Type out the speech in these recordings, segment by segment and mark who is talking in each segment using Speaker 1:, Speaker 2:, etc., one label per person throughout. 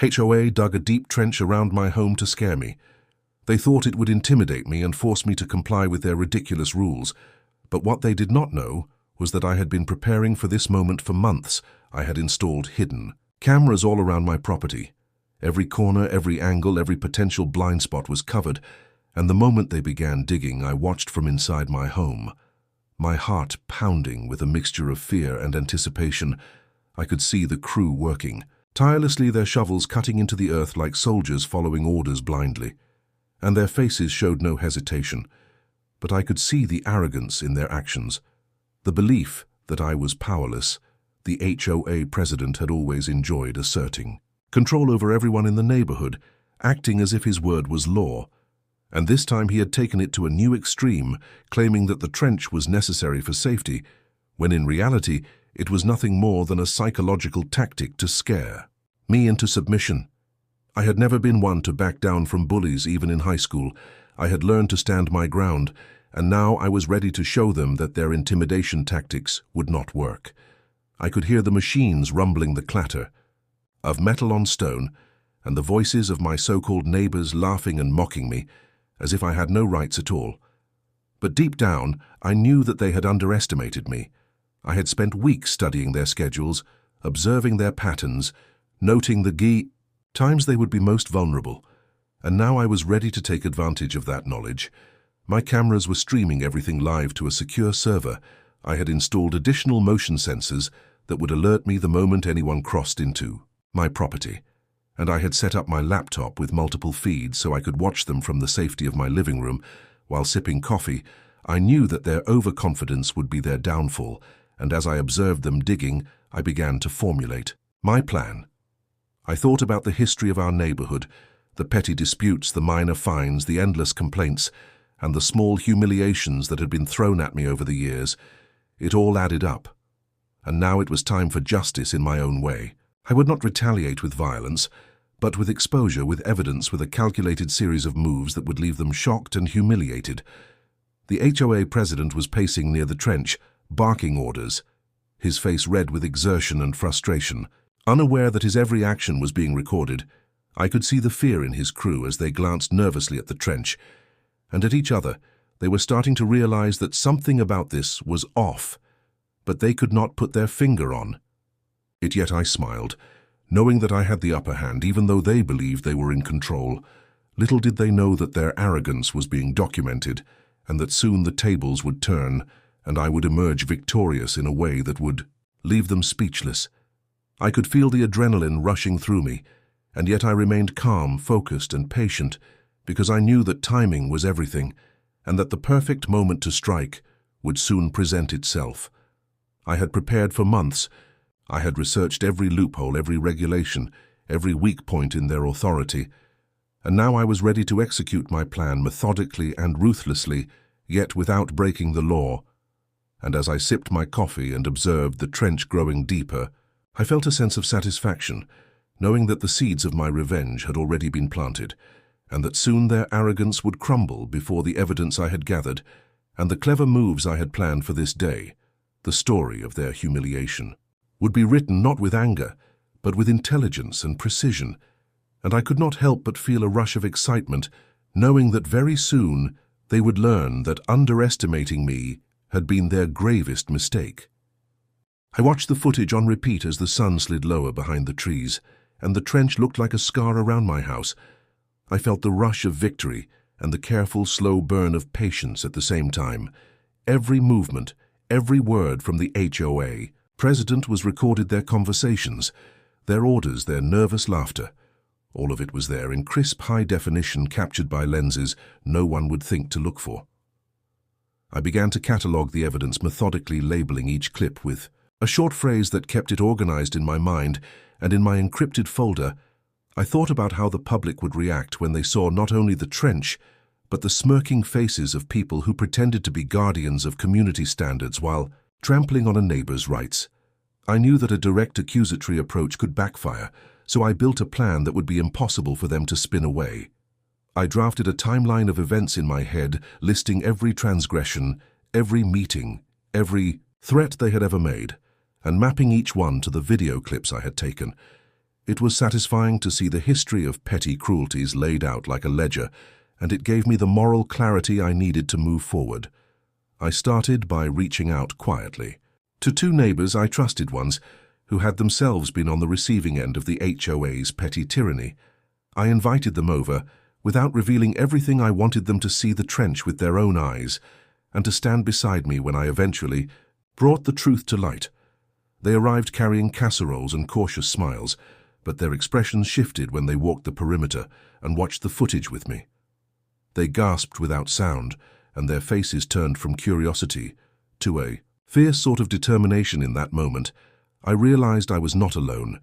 Speaker 1: HOA dug a deep trench around my home to scare me. They thought it would intimidate me and force me to comply with their ridiculous rules. But what they did not know was that I had been preparing for this moment for months. I had installed hidden cameras all around my property. Every corner, every angle, every potential blind spot was covered, and the moment they began digging, I watched from inside my home. My heart pounding with a mixture of fear and anticipation. I could see the crew working, tirelessly, their shovels cutting into the earth like soldiers following orders blindly. And their faces showed no hesitation. But I could see the arrogance in their actions, the belief that I was powerless. The HOA president had always enjoyed asserting control over everyone in the neighborhood, acting as if his word was law. And this time he had taken it to a new extreme, claiming that the trench was necessary for safety, when in reality it was nothing more than a psychological tactic to scare me into submission. I had never been one to back down from bullies even in high school. I had learned to stand my ground, and now I was ready to show them that their intimidation tactics would not work. I could hear the machines rumbling, the clatter of metal on stone, and the voices of my so-called neighbors laughing and mocking me, as if I had no rights at all. But deep down, I knew that they had underestimated me. I had spent weeks studying their schedules, observing their patterns, noting the times they would be most vulnerable, and now I was ready to take advantage of that knowledge. My cameras were streaming everything live to a secure server. I had installed additional motion sensors that would alert me the moment anyone crossed into my property, and I had set up my laptop with multiple feeds so I could watch them from the safety of my living room. While sipping coffee, I knew that their overconfidence would be their downfall, and as I observed them digging, I began to formulate my plan. I thought about the history of our neighborhood, the petty disputes, the minor fines, the endless complaints, and the small humiliations that had been thrown at me over the years. It all added up, and now it was time for justice in my own way. I would not retaliate with violence, but with exposure, with evidence, with a calculated series of moves that would leave them shocked and humiliated. The HOA president was pacing near the trench, barking orders, his face red with exertion and frustration. Unaware that his every action was being recorded, I could see the fear in his crew as they glanced nervously at the trench, and at each other. They were starting to realize that something about this was off, but they could not put their finger on it. Yet I smiled, knowing that I had the upper hand, even though they believed they were in control. Little did they know that their arrogance was being documented, and that soon the tables would turn, and I would emerge victorious in a way that would leave them speechless. I could feel the adrenaline rushing through me, and yet I remained calm, focused, and patient, because I knew that timing was everything, and that the perfect moment to strike would soon present itself. I had prepared for months. I had researched every loophole, every regulation, every weak point in their authority, and now I was ready to execute my plan methodically and ruthlessly, yet without breaking the law. And as I sipped my coffee and observed the trench growing deeper, I felt a sense of satisfaction, knowing that the seeds of my revenge had already been planted, and that soon their arrogance would crumble before the evidence I had gathered and the clever moves I had planned for this day. The story of their humiliation would be written not with anger, but with intelligence and precision, and I could not help but feel a rush of excitement, knowing that very soon they would learn that underestimating me had been their gravest mistake. I watched the footage on repeat as the sun slid lower behind the trees, and the trench looked like a scar around my house. I felt the rush of victory and the careful, slow burn of patience at the same time. Every movement, every word from the HOA president was recorded, their conversations, their orders, their nervous laughter. All of it was there in crisp, high definition, captured by lenses no one would think to look for. I began to catalogue the evidence, methodically labeling each clip with a short phrase that kept it organized in my mind, and in my encrypted folder, I thought about how the public would react when they saw not only the trench, but the smirking faces of people who pretended to be guardians of community standards while trampling on a neighbor's rights. I knew that a direct accusatory approach could backfire, so I built a plan that would be impossible for them to spin away. I drafted a timeline of events in my head, listing every transgression, every meeting, every threat they had ever made, and mapping each one to the video clips I had taken. It was satisfying to see the history of petty cruelties laid out like a ledger, and it gave me the moral clarity I needed to move forward. I started by reaching out quietly to two neighbors I trusted ones, who had themselves been on the receiving end of the HOA's petty tyranny. I invited them over, without revealing everything. I wanted them to see the trench with their own eyes, and to stand beside me when I eventually brought the truth to light. They arrived carrying casseroles and cautious smiles, but their expressions shifted when they walked the perimeter and watched the footage with me. They gasped without sound, and their faces turned from curiosity to a fierce sort of determination. In that moment, I realized I was not alone,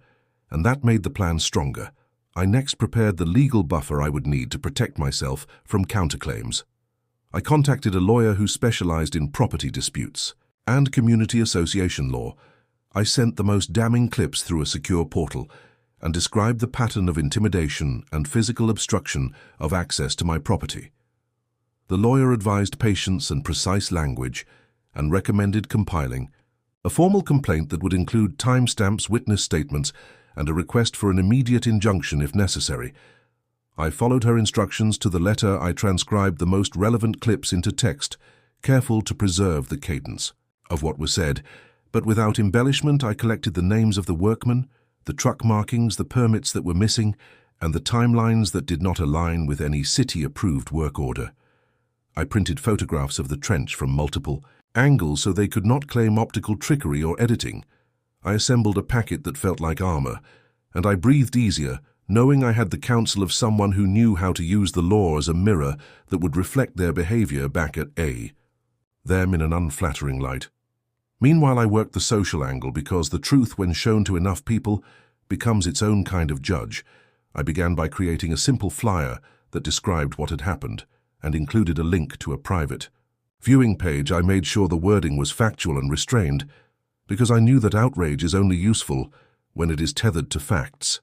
Speaker 1: and that made the plan stronger. I next prepared the legal buffer I would need to protect myself from counterclaims. I contacted a lawyer who specialized in property disputes and community association law. I sent the most damning clips through a secure portal and described the pattern of intimidation and physical obstruction of access to my property. The lawyer advised patience and precise language and recommended compiling a formal complaint that would include timestamps, witness statements, and a request for an immediate injunction if necessary. I followed her instructions to the letter. I transcribed the most relevant clips into text, careful to preserve the cadence of what was said, but without embellishment. I collected the names of the workmen, the truck markings, the permits that were missing, and the timelines that did not align with any city-approved work order. I printed photographs of the trench from multiple angles so they could not claim optical trickery or editing. I assembled a packet that felt like armor, and I breathed easier, knowing I had the counsel of someone who knew how to use the law as a mirror that would reflect their behavior back at them in an unflattering light. Meanwhile, I worked the social angle because the truth, when shown to enough people, becomes its own kind of judge. I began by creating a simple flyer that described what had happened and included a link to a private viewing page. I made sure the wording was factual and restrained, because I knew that outrage is only useful when it is tethered to facts.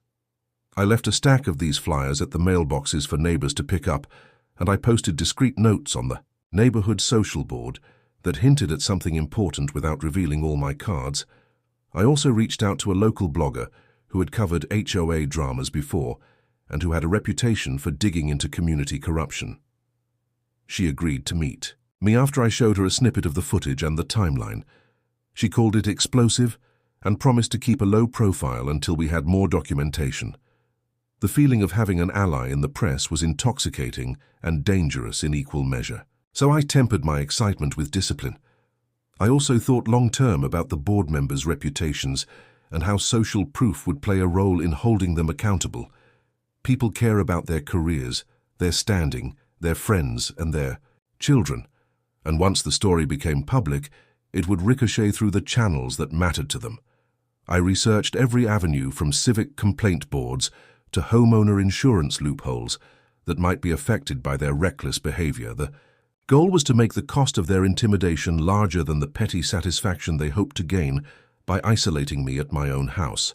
Speaker 1: I left a stack of these flyers at the mailboxes for neighbors to pick up, and I posted discreet notes on the neighborhood social board that hinted at something important without revealing all my cards. I also reached out to a local blogger who had covered HOA dramas before and who had a reputation for digging into community corruption. She agreed to meet me after I showed her a snippet of the footage and the timeline. She called it explosive and promised to keep a low profile until we had more documentation. The feeling of having an ally in the press was intoxicating and dangerous in equal measure. So I tempered my excitement with discipline. I also thought long-term about the board members' reputations and how social proof would play a role in holding them accountable. People care about their careers, their standing, their friends, and their children. And once the story became public, it would ricochet through the channels that mattered to them. I researched every avenue from civic complaint boards to homeowner insurance loopholes that might be affected by their reckless behavior. The goal was to make the cost of their intimidation larger than the petty satisfaction they hoped to gain by isolating me at my own house.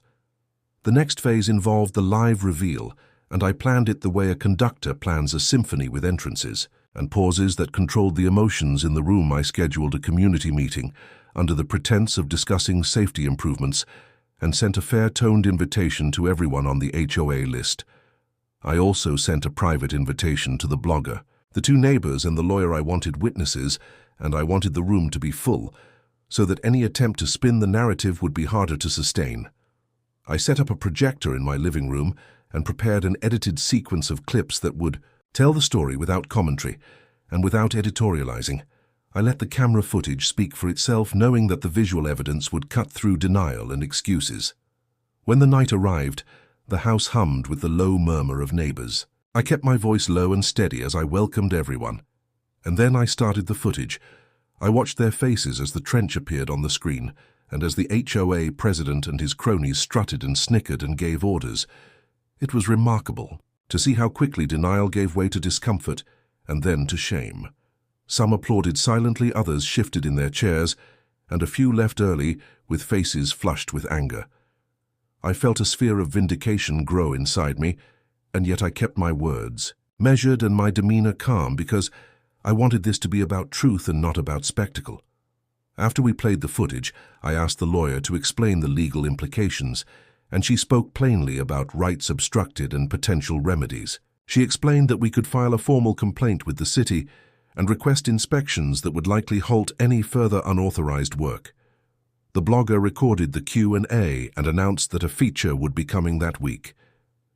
Speaker 1: The next phase involved the live reveal, and I planned it the way a conductor plans a symphony with entrances and pauses that controlled the emotions in the room. I scheduled a community meeting under the pretense of discussing safety improvements and sent a fair-toned invitation to everyone on the HOA list. I also sent a private invitation to the blogger, the two neighbors, and the lawyer. I wanted witnesses, and I wanted the room to be full, so that any attempt to spin the narrative would be harder to sustain. I set up a projector in my living room and prepared an edited sequence of clips that would tell the story without commentary and without editorializing. I let the camera footage speak for itself, knowing that the visual evidence would cut through denial and excuses. When the night arrived, the house hummed with the low murmur of neighbors. I kept my voice low and steady as I welcomed everyone. And then I started the footage. I watched their faces as the trench appeared on the screen, and as the HOA president and his cronies strutted and snickered and gave orders. It was remarkable to see how quickly denial gave way to discomfort and then to shame. Some applauded silently, others shifted in their chairs, and a few left early with faces flushed with anger. I felt a sphere of vindication grow inside me, and yet I kept my words measured and my demeanor calm because I wanted this to be about truth and not about spectacle. After we played the footage, I asked the lawyer to explain the legal implications, and she spoke plainly about rights obstructed and potential remedies. She explained that we could file a formal complaint with the city and request inspections that would likely halt any further unauthorized work. The blogger recorded the Q&A and announced that a feature would be coming that week.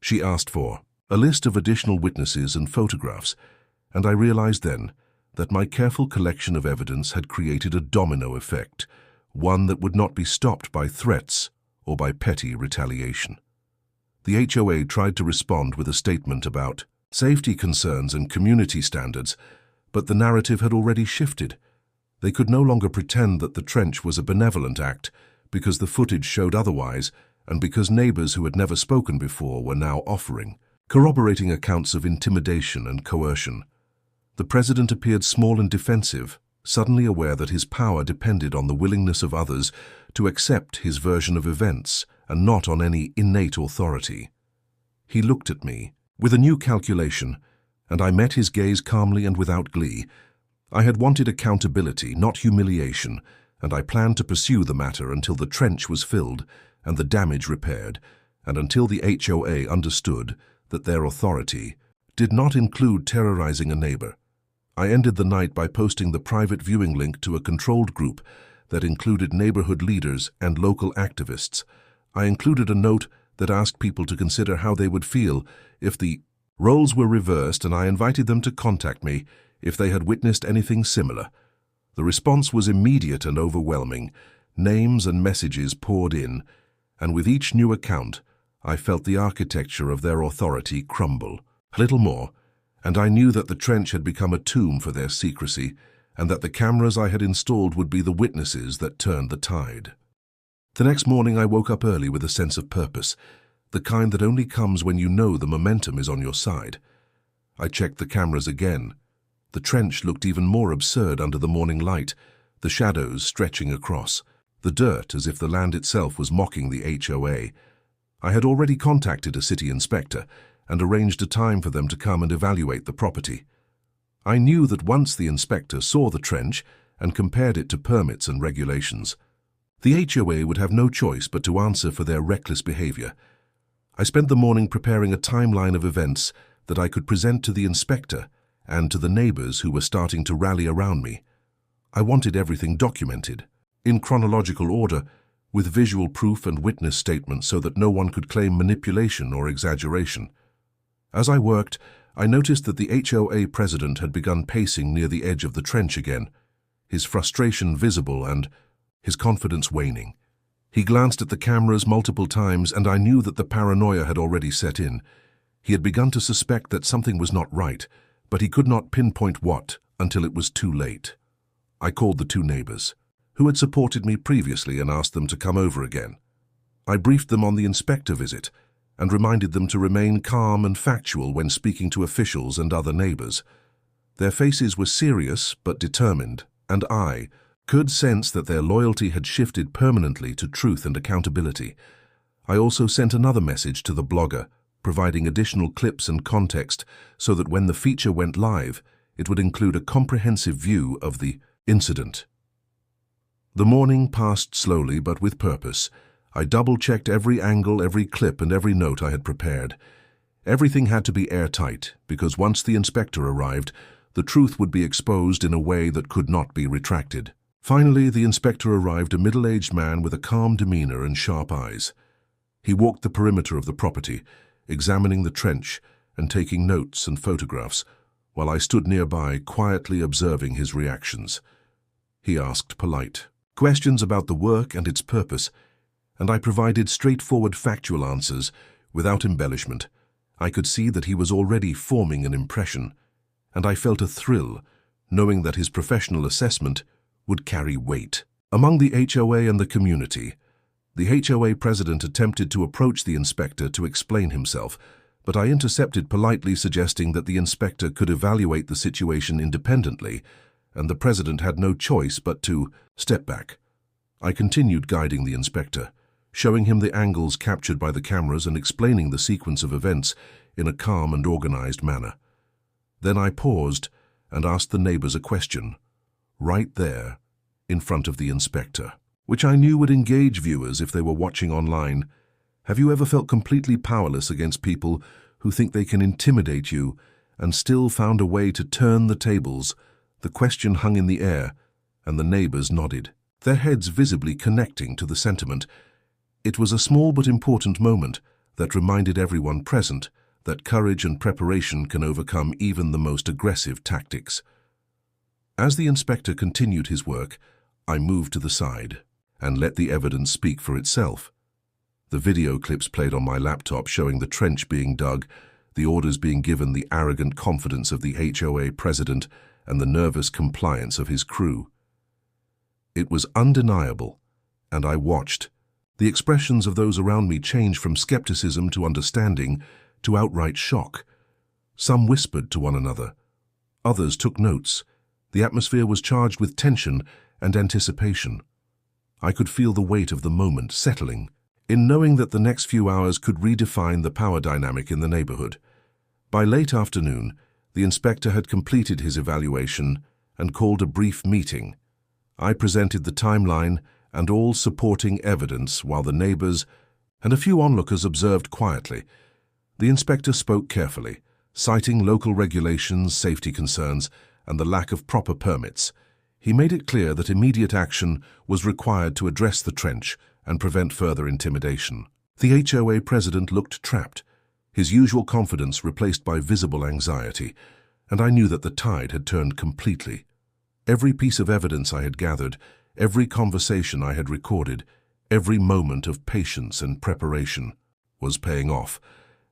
Speaker 1: She asked for a list of additional witnesses and photographs, and I realized then that my careful collection of evidence had created a domino effect, one that would not be stopped by threats or by petty retaliation. The HOA tried to respond with a statement about safety concerns and community standards, but the narrative had already shifted. They could no longer pretend that the trench was a benevolent act because the footage showed otherwise and because neighbors who had never spoken before were now offering corroborating accounts of intimidation and coercion. The president appeared small and defensive, suddenly aware that his power depended on the willingness of others to accept his version of events and not on any innate authority. He looked at me with a new calculation, and I met his gaze calmly and without glee. I had wanted accountability, not humiliation, and I planned to pursue the matter until the trench was filled and the damage repaired, and until the HOA understood that their authority did not include terrorizing a neighbor. I ended the night by posting the private viewing link to a controlled group that included neighborhood leaders and local activists. I included a note that asked people to consider how they would feel if the roles were reversed, and I invited them to contact me if they had witnessed anything similar. The response was immediate and overwhelming. Names and messages poured in, and with each new account, I felt the architecture of their authority crumble. A little more, and I knew that the trench had become a tomb for their secrecy, and that the cameras I had installed would be the witnesses that turned the tide. The next morning I woke up early with a sense of purpose, the kind that only comes when you know the momentum is on your side. I checked the cameras again. The trench looked even more absurd under the morning light, the shadows stretching across, the dirt as if the land itself was mocking the HOA. I had already contacted a city inspector and arranged a time for them to come and evaluate the property. I knew that once the inspector saw the trench and compared it to permits and regulations, the HOA would have no choice but to answer for their reckless behavior. I spent the morning preparing a timeline of events that I could present to the inspector and to the neighbors who were starting to rally around me. I wanted everything documented, in chronological order, with visual proof and witness statements so that no one could claim manipulation or exaggeration. As I worked, I noticed that the HOA president had begun pacing near the edge of the trench again, his frustration visible and his confidence waning. He glanced at the cameras multiple times, and I knew that the paranoia had already set in. He had begun to suspect that something was not right, but he could not pinpoint what until it was too late. I called the two neighbors, who had supported me previously, and asked them to come over again. I briefed them on the inspector visit and reminded them to remain calm and factual when speaking to officials and other neighbors. Their faces were serious but determined, and I could sense that their loyalty had shifted permanently to truth and accountability. I also sent another message to the blogger, providing additional clips and context so that when the feature went live, it would include a comprehensive view of the incident. The morning passed slowly but with purpose. I double-checked every angle, every clip, and every note I had prepared. Everything had to be airtight, because once the inspector arrived, the truth would be exposed in a way that could not be retracted. Finally, the inspector arrived, a middle-aged man with a calm demeanor and sharp eyes. He walked the perimeter of the property, examining the trench and taking notes and photographs, while I stood nearby, quietly observing his reactions. He asked polite questions about the work and its purpose, and I provided straightforward factual answers without embellishment. I could see that he was already forming an impression, and I felt a thrill, knowing that his professional assessment would carry weight. Among the HOA and the community, the HOA president attempted to approach the inspector to explain himself, but I intercepted politely, suggesting that the inspector could evaluate the situation independently, and the president had no choice but to step back. I continued guiding the inspector, showing him the angles captured by the cameras and explaining the sequence of events in a calm and organized manner. Then I paused and asked the neighbors a question, right there, in front of the inspector, which I knew would engage viewers if they were watching online. Have you ever felt completely powerless against people who think they can intimidate you and still found a way to turn the tables? The question hung in the air, and the neighbors nodded, their heads visibly connecting to the sentiment. It was a small but important moment that reminded everyone present that courage and preparation can overcome even the most aggressive tactics. As the inspector continued his work, I moved to the side and let the evidence speak for itself. The video clips played on my laptop showing the trench being dug, the orders being given, the arrogant confidence of the HOA president, and the nervous compliance of his crew. It was undeniable, and I watched. The expressions of those around me changed from skepticism to understanding to outright shock. Some whispered to one another. Others took notes. The atmosphere was charged with tension and anticipation. I could feel the weight of the moment settling, in knowing that the next few hours could redefine the power dynamic in the neighborhood. By late afternoon, the inspector had completed his evaluation and called a brief meeting. I presented the timeline and all supporting evidence while the neighbors and a few onlookers observed quietly. The inspector spoke carefully, citing local regulations, safety concerns, and the lack of proper permits. He made it clear that immediate action was required to address the trench and prevent further intimidation. The HOA president looked trapped, his usual confidence replaced by visible anxiety, and I knew that the tide had turned completely. Every piece of evidence I had gathered, every conversation I had recorded, every moment of patience and preparation was paying off,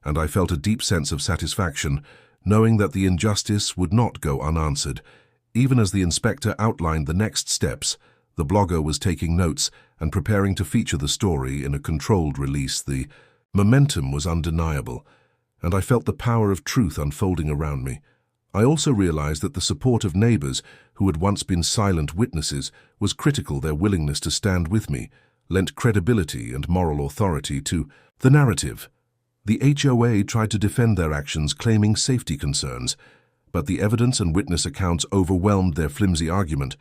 Speaker 1: and I felt a deep sense of satisfaction, knowing that the injustice would not go unanswered. Even as the inspector outlined the next steps, the blogger was taking notes and preparing to feature the story in a controlled release. The momentum was undeniable, and I felt the power of truth unfolding around me. I also realized that the support of neighbors who had once been silent witnesses was critical. Their willingness to stand with me lent credibility and moral authority to the narrative. The HOA tried to defend their actions, claiming safety concerns, but the evidence and witness accounts overwhelmed their flimsy argument.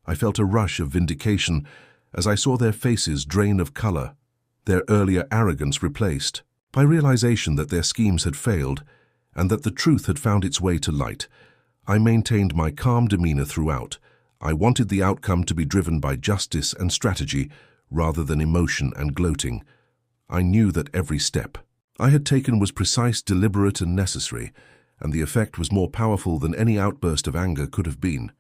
Speaker 1: I felt a rush of vindication as I saw their faces drain of color, their earlier arrogance replaced by realization that their schemes had failed and that the truth had found its way to light. I maintained my calm demeanor throughout. I wanted the outcome to be driven by justice and strategy rather than emotion and gloating. I knew that every step I had taken was precise, deliberate, and necessary, and the effect was more powerful than any outburst of anger could have been.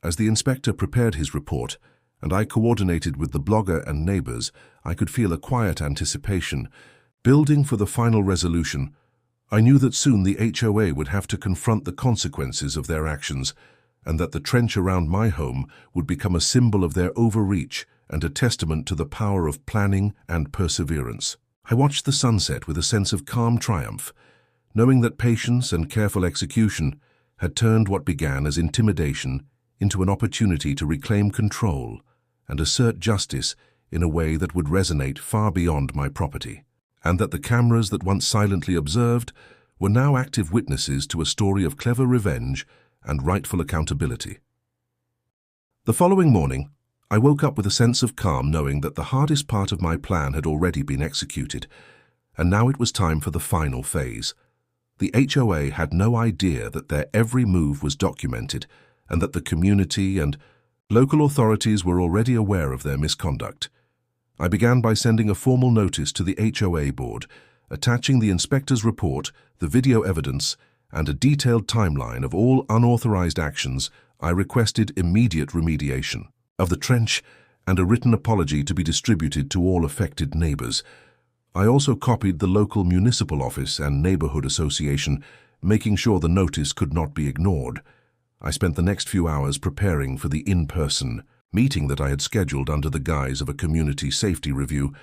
Speaker 1: As the inspector prepared his report, and I coordinated with the blogger and neighbors, I could feel a quiet anticipation, building for the final resolution. I knew that soon the HOA would have to confront the consequences of their actions, and that the trench around my home would become a symbol of their overreach and a testament to the power of planning and perseverance. I watched the sunset with a sense of calm triumph, knowing that patience and careful execution had turned what began as intimidation into an opportunity to reclaim control and assert justice in a way that would resonate far beyond my property, and that the cameras that once silently observed were now active witnesses to a story of clever revenge and rightful accountability. The following morning, I woke up with a sense of calm, knowing that the hardest part of my plan had already been executed, and now it was time for the final phase. The HOA had no idea that their every move was documented and that the community and local authorities were already aware of their misconduct. I began by sending a formal notice to the HOA board, attaching the inspector's report, the video evidence, and a detailed timeline of all unauthorized actions. I requested immediate remediation of the trench and a written apology to be distributed to all affected neighbors. I also copied the local municipal office and neighborhood association, making sure the notice could not be ignored. I spent the next few hours preparing for the in-person meeting that I had scheduled under the guise of a community safety review.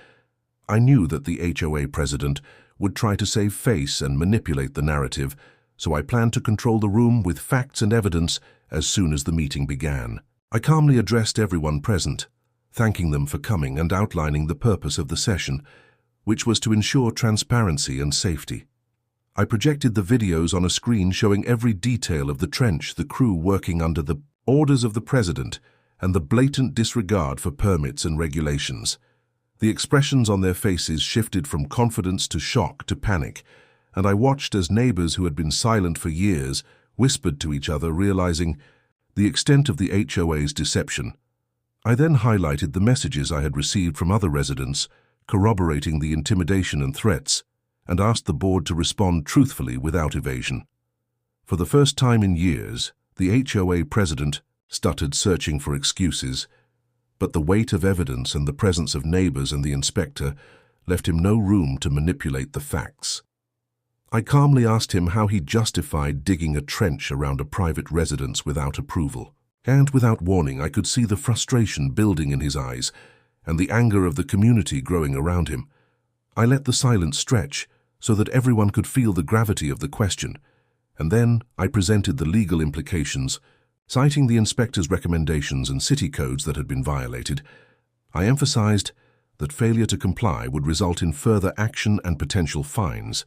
Speaker 1: I knew that the HOA president would try to save face and manipulate the narrative, so I planned to control the room with facts and evidence as soon as the meeting began. I calmly addressed everyone present, thanking them for coming and outlining the purpose of the session, which was to ensure transparency and safety. I projected the videos on a screen showing every detail of the trench, the crew working under the orders of the president, and the blatant disregard for permits and regulations. The expressions on their faces shifted from confidence to shock to panic, and I watched as neighbors who had been silent for years whispered to each other, realizing the extent of the HOA's deception. I then highlighted the messages I had received from other residents, corroborating the intimidation and threats, and asked the board to respond truthfully without evasion. For the first time in years, the HOA president stuttered, searching for excuses, but the weight of evidence and the presence of neighbors and the inspector left him no room to manipulate the facts. I calmly asked him how he justified digging a trench around a private residence without approval. And without warning, I could see the frustration building in his eyes and the anger of the community growing around him. I let the silence stretch so that everyone could feel the gravity of the question, and then I presented the legal implications, citing the inspector's recommendations and city codes that had been violated. I emphasized that failure to comply would result in further action and potential fines,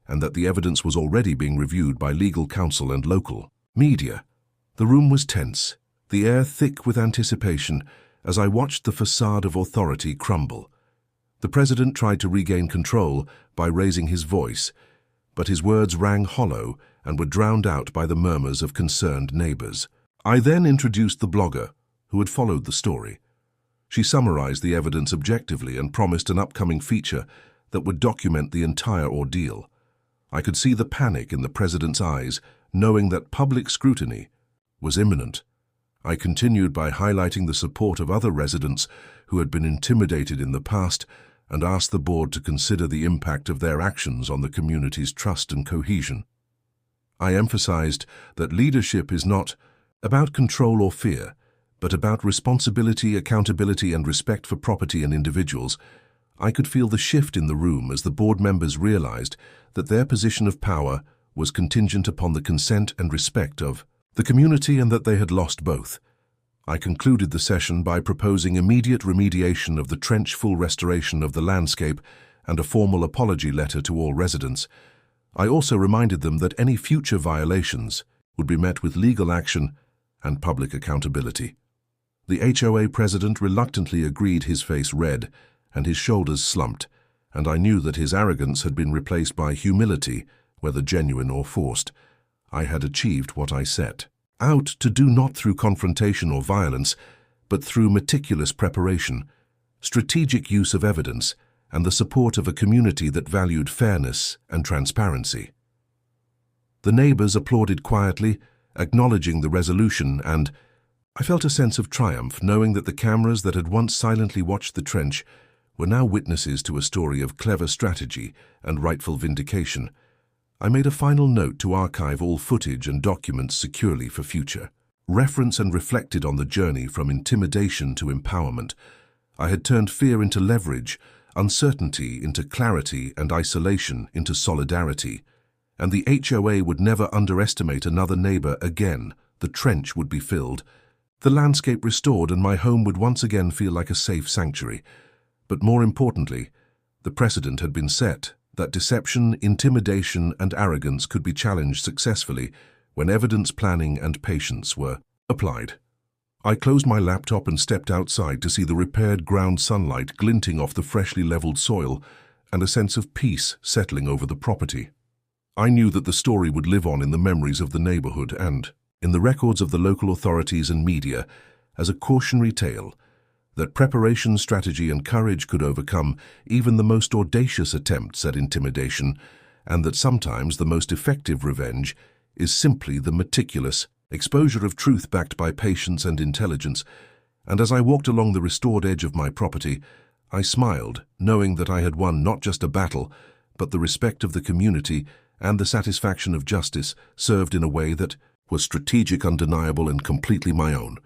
Speaker 1: and that the evidence was already being reviewed by legal counsel and local media. The room was tense, the air thick with anticipation, as I watched the facade of authority crumble. The president tried to regain control by raising his voice, but his words rang hollow and were drowned out by the murmurs of concerned neighbors. I then introduced the blogger who had followed the story. She summarized the evidence objectively and promised an upcoming feature that would document the entire ordeal. I could see the panic in the president's eyes, knowing that public scrutiny was imminent. I continued by highlighting the support of other residents who had been intimidated in the past and asked the board to consider the impact of their actions on the community's trust and cohesion. I emphasized that leadership is not about control or fear, but about responsibility, accountability, and respect for property and individuals. I could feel the shift in the room as the board members realized that their position of power was contingent upon the consent and respect of the community and that they had lost both. I concluded the session by proposing immediate remediation of the trench, full restoration of the landscape, and a formal apology letter to all residents. I also reminded them that any future violations would be met with legal action and public accountability. The HOA president reluctantly agreed, his face red and his shoulders slumped, and I knew that his arrogance had been replaced by humility, whether genuine or forced. I had achieved what I set out to do, not through confrontation or violence, but through meticulous preparation, strategic use of evidence, and the support of a community that valued fairness and transparency. The neighbors applauded quietly, acknowledging the resolution, and I felt a sense of triumph knowing that the cameras that had once silently watched the trench were now witnesses to a story of clever strategy and rightful vindication. I made a final note to archive all footage and documents securely for future reference and reflected on the journey from intimidation to empowerment. I had turned fear into leverage, uncertainty into clarity, and isolation into solidarity. And the HOA would never underestimate another neighbor again. The trench would be filled, the landscape restored, and my home would once again feel like a safe sanctuary. But more importantly, the precedent had been set that deception, intimidation, and arrogance could be challenged successfully when evidence, planning, and patience were applied. I closed my laptop and stepped outside to see the repaired ground sunlight glinting off the freshly leveled soil and a sense of peace settling over the property. I knew that the story would live on in the memories of the neighborhood and in the records of the local authorities and media as a cautionary tale that preparation, strategy, and courage could overcome even the most audacious attempts at intimidation, and that sometimes the most effective revenge is simply the meticulous exposure of truth backed by patience and intelligence. And as I walked along the restored edge of my property, I smiled, knowing that I had won not just a battle, but the respect of the community and the satisfaction of justice served in a way that was strategic, undeniable, and completely my own.